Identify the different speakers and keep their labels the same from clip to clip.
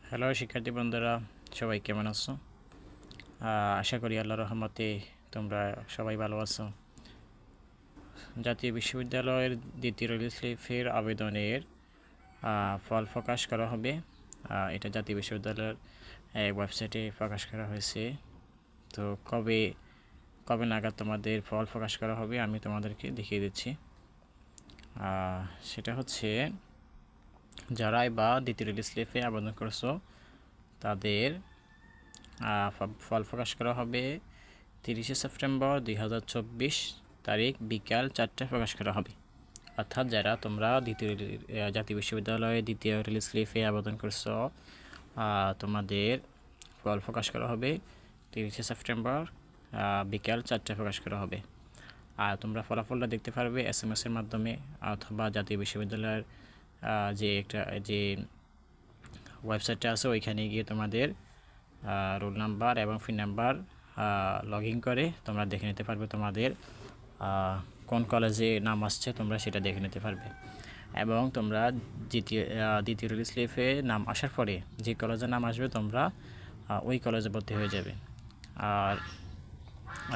Speaker 1: Hello শিক্ষার্থী বন্ধুরা, সবাই কেমন আছো? আশা করি আল্লাহর রহমতে তোমরা সবাই ভালো আছো। জাতীয় বিশ্ববিদ্যালয়ের দ্বিতীয় রিলিজ লিফের আবেদনের ফল প্রকাশ করা হবে। এটা জাতীয় বিশ্ববিদ্যালয়ের ওয়েবসাইটে প্রকাশ করা হয়েছে। তো কবে কবে নাগাদ তোমাদের ফল প্রকাশ করা হবে আমি তোমাদেরকে দেখিয়ে দিচ্ছি। সেটা হচ্ছে যারাই বা দ্বিতীয় রিলিজ লিফে আবেদন করছো তাদের ফল প্রকাশ করা হবে 30শে সেপ্টেম্বর 2024 তারিখ বিকাল 4টায় প্রকাশ করা হবে। অর্থাৎ যারা তোমরা জাতীয় বিশ্ববিদ্যালয়ে দ্বিতীয় রিলিজ লিফে আবেদন করছো তোমাদের ফল প্রকাশ করা হবে 30শে সেপ্টেম্বর বিকাল 4টায় প্রকাশ করা হবে। আর তোমরা ফলাফলটা দেখতে পারবে SMS-এর মাধ্যমে অথবা জাতীয় বিশ্ববিদ্যালয়ের যে ওয়েবসাইটটা আছে ওইখানে গিয়ে তোমাদের রোল নাম্বার এবং ফিন নাম্বার লগ ইন করে তোমরা দেখে নিতে পারবে তোমাদের কোন কলেজে নাম আসছে তোমরা সেটা দেখে নিতে পারবে। এবং তোমরা দ্বিতীয় রিলিজ লিফে নাম আসার পরে যে কলেজে নাম আসবে তোমরা ওই কলেজে ভর্তি হয়ে যাবে। আর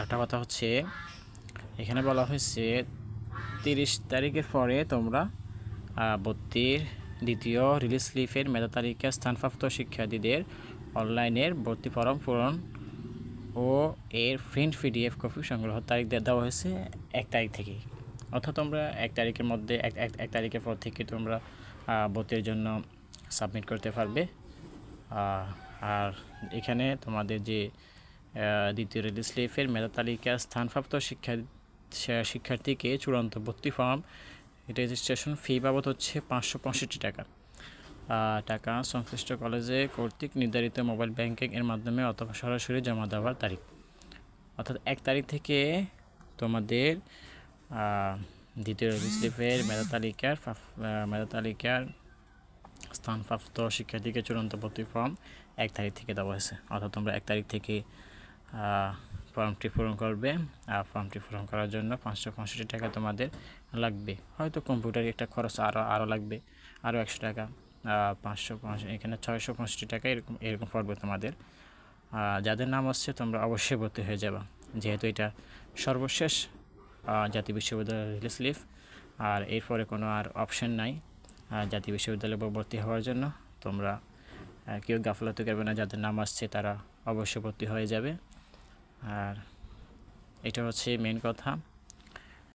Speaker 1: একটা কথা হচ্ছে এখানে বলা হয়েছে 30 তারিখের পরে তোমরা ভর্তির দ্বিতীয় রিলিজ লিফের মেধা তালিকায় স্থানপ্রাপ্ত শিক্ষার্থীদের অনলাইনের ভর্তি ফর্ম পূরণ ও এর প্রিন্ট PDF কপি সংগ্রহ তারিখ দেওয়া হয়েছে 1 তারিখ থেকে। অর্থাৎ তোমরা 1 তারিখের মধ্যে এক তারিখের পর থেকে তোমরা ভর্তির জন্য সাবমিট করতে পারবে। আর এখানে তোমাদের যে দ্বিতীয় রিলিজ লিফের মেধা তালিকায় স্থানপ্রাপ্ত শিক্ষার্থীকে চূড়ান্ত ভর্তি ফর্ম রেজিস্ট্রেশন ফি বাবদ হচ্ছে 565 টাকা সংশ্লিষ্ট কলেজে কর্তৃক নির্ধারিত মোবাইল ব্যাংকিং এর মাধ্যমে অথবা সরাসরি জমা দেওয়ার তারিখ। অর্থাৎ 1 তারিখ থেকে তোমাদের দ্বিতীয় রিলিজ লিফের মেধা তালিকার স্থানপ্রাপ্ত শিক্ষার্থীকে চূড়ান্ত ভর্তি ফর্ম 1 তারিখ থেকে দেওয়া হয়েছে। অর্থাৎ তোমরা 1 তারিখ থেকে ফর্মটি পূরণ করবে। আর ফর্মটি পূরণ করার জন্য 565 টাকা তোমাদের লাগবে। হয়তো কম্পিউটারে একটা খরচ আরও লাগবে, আরও 100 টাকা, 505 এখানে 665 টাকা এরকম পড়বে তোমাদের। যাদের নাম আসছে তোমরা অবশ্যই ভর্তি হয়ে যাবা, যেহেতু এটা সর্বশেষ জাতীয় বিশ্ববিদ্যালয়ের রিলিজ লিফ। আর এরপরে কোনো আর অপশন নাই জাতীয় বিশ্ববিদ্যালয়ে ভর্তি হওয়ার জন্য। তোমরা কেউ গাফলতি করবে না, যাদের নাম আসছে তারা অবশ্যই ভর্তি হয়ে যাবে। আর এটা হচ্ছে মেন কথা।